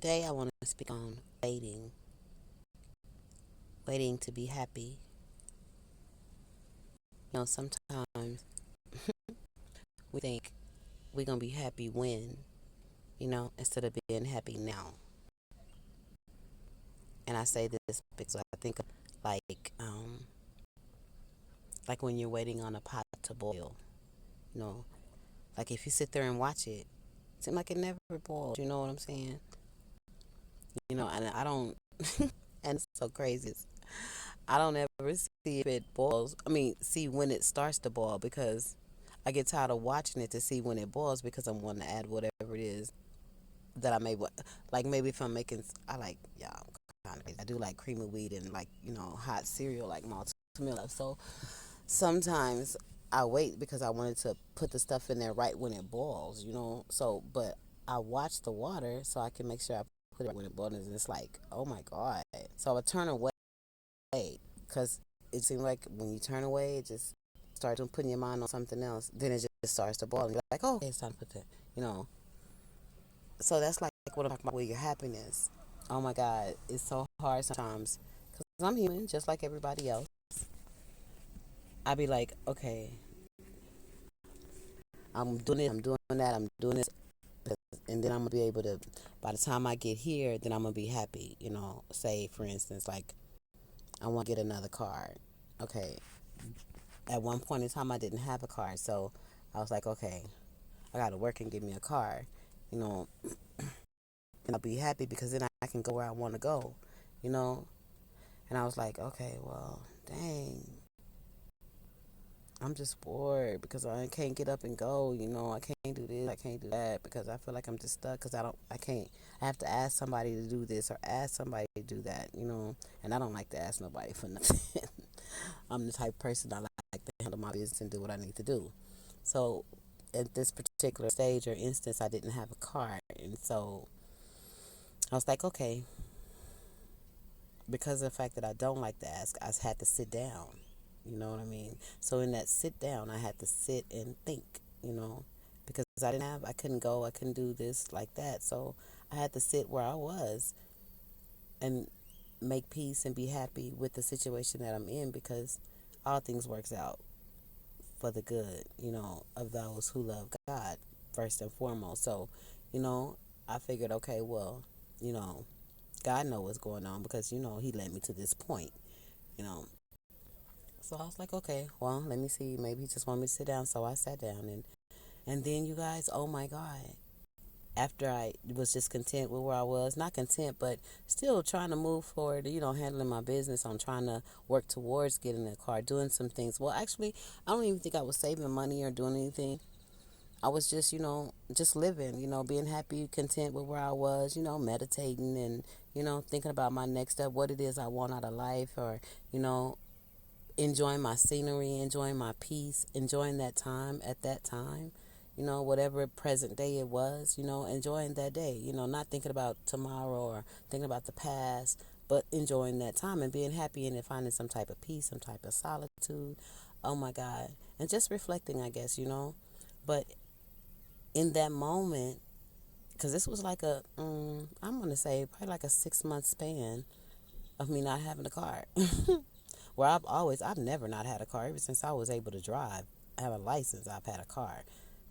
Today I want to speak on waiting. Waiting to be happy. Sometimes we think we're going to be happy when, instead of being happy now. And I say this because I think of like when you're waiting on a pot to boil, you know, like if you sit there and watch it, it seems like it never boils, you know what I'm saying? And I don't, and it's so crazy. I don't ever see if it boils. I mean, see when it starts to boil because I get tired of watching it to see when it boils because I'm wanting to add whatever it is that I may like maybe if I'm making I like yeah kind of I do like cream of wheat and like hot cereal like malted milk. So sometimes I wait because I wanted to put the stuff in there right when it boils. So but I watch the water so I can make sure I put it right when it boils and it's like oh my god. So I turn away because it seems like when you turn away, it just starts putting your mind on something else. Then it just starts to boil. And you're like, oh, okay, it's time to put that, So that's like what I'm talking about with your happiness. Oh my God, it's so hard sometimes because I'm human, just like everybody else. I be like, okay, I'm doing it, I'm doing that, I'm doing this, and then I'm gonna be able to. By the time I get here, then I'm gonna be happy. Say for instance, like I want to get another car. Okay, at one point in time I didn't have a car, so I was like, okay, I gotta work and get me a car, you know, and I'll be happy because then I can go where I want to go, you know. And I was like, okay, well, dang, I'm just bored because I can't get up and go, I can't do this, I can't do that because I feel like I'm just stuck because I can't, I have to ask somebody to do this or ask somebody to do that, and I don't like to ask nobody for nothing. I'm the type of person I like to handle my business and do what I need to do. So at this particular stage or instance, I didn't have a car. And so I was like, okay, because of the fact that I don't like to ask, I had to sit down. You know what I mean? So in that sit down, I had to sit and think, because I couldn't go, I couldn't do this like that. So I had to sit where I was and make peace and be happy with the situation that I'm in because all things works out for the good, of those who love God first and foremost. So, you know, I figured, okay, well, you know, God know what's going on because, he led me to this point, you know. So I was like, okay, well, let me see. Maybe he just wanted me to sit down. So I sat down and then you guys, oh my God. After I was just content with where I was, not content, but still trying to move forward, handling my business. I'm trying to work towards getting a car, doing some things. Well, actually, I don't even think I was saving money or doing anything. I was just, just living, being happy, content with where I was, meditating and, thinking about my next step, what it is I want out of life or, you know, enjoying my scenery, enjoying my peace, enjoying that time at that time, whatever present day it was, enjoying that day, not thinking about tomorrow or thinking about the past, but enjoying that time and being happy and finding some type of peace, some type of solitude. Oh my God. And just reflecting, I guess, But in that moment, because this was like I'm going to say probably like a 6 month span of me not having a car. Where I've never not had a car. Ever since I was able to drive, I have a license, I've had a car.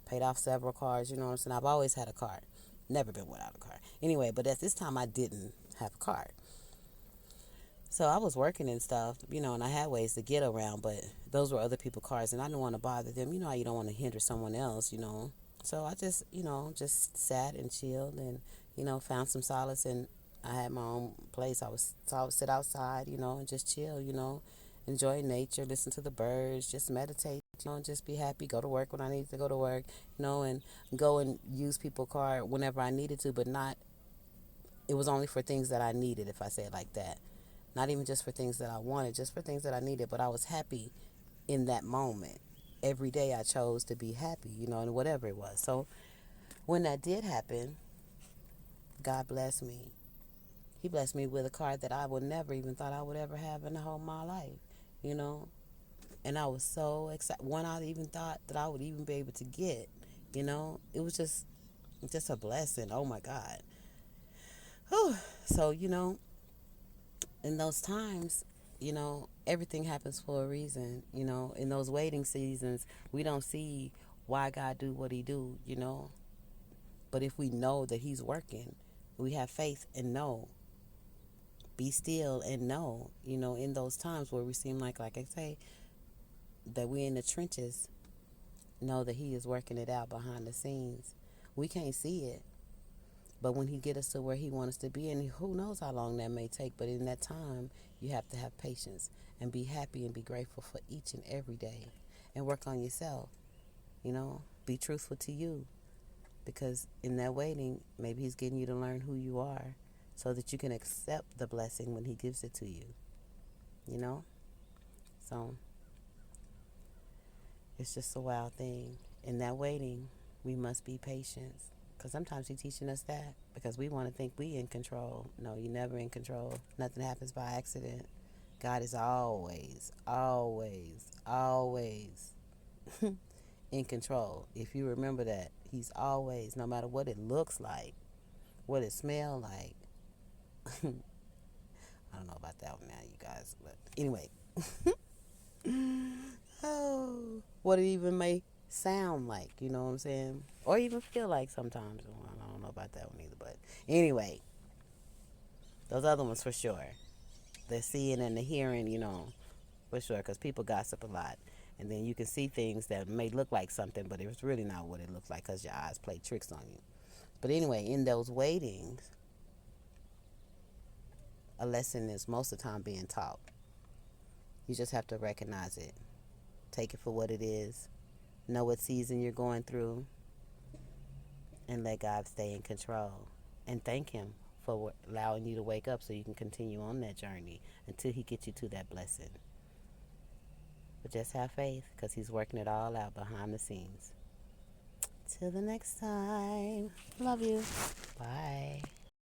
Paid off several cars, you know what I'm saying? I've always had a car. Never been without a car. Anyway, but at this time I didn't have a car. So I was working and stuff, and I had ways to get around, but those were other people's cars and I didn't want to bother them. You know how you don't want to hinder someone else. So I just, just sat and chilled and, found some solace and I had my own place. So I would sit outside, and just chill, enjoy nature, listen to the birds, just meditate, and just be happy, go to work when I need to go to work, and go and use people's car whenever I needed to, but not, it was only for things that I needed, if I say it like that. Not even just for things that I wanted, just for things that I needed, but I was happy in that moment. Every day I chose to be happy, and whatever it was. So when that did happen, God blessed me. He blessed me with a car that I would never even thought I would ever have in the whole of my life, you know. And I was so excited. One I even thought that I would even be able to get, It was just a blessing. Oh my God. Whew. So, in those times, everything happens for a reason. In those waiting seasons, we don't see why God do what he do. But if we know that he's working, we have faith and know. Be still and know, in those times where we seem like I say, that we're in the trenches, know that he is working it out behind the scenes. We can't see it, but when he get us to where he wants us to be, and who knows how long that may take, but in that time, you have to have patience and be happy and be grateful for each and every day and work on yourself, be truthful to you, because in that waiting, maybe he's getting you to learn who you are so that you can accept the blessing when he gives it to you, you know? So it's just a wild thing. In that waiting, we must be patient. Because sometimes he's teaching us that because we want to think we in control. No, you're never in control. Nothing happens by accident. God is always, always, always in control. If you remember that, he's always, no matter what it looks like, what it smells like. I don't know about that one now, you guys. But anyway, oh, what it even may sound like, you know what I'm saying? Or even feel like sometimes. Well, I don't know about that one either. But anyway, those other ones for sure. The seeing and the hearing, for sure. Because people gossip a lot. And then you can see things that may look like something, but it's really not what it looks like because your eyes play tricks on you. But anyway, in those waitings, a lesson is most of the time being taught. You just have to recognize it. Take it for what it is. Know what season you're going through. And let God stay in control. And thank him for allowing you to wake up so you can continue on that journey until he gets you to that blessing. But just have faith because he's working it all out behind the scenes. Till the next time. Love you. Bye.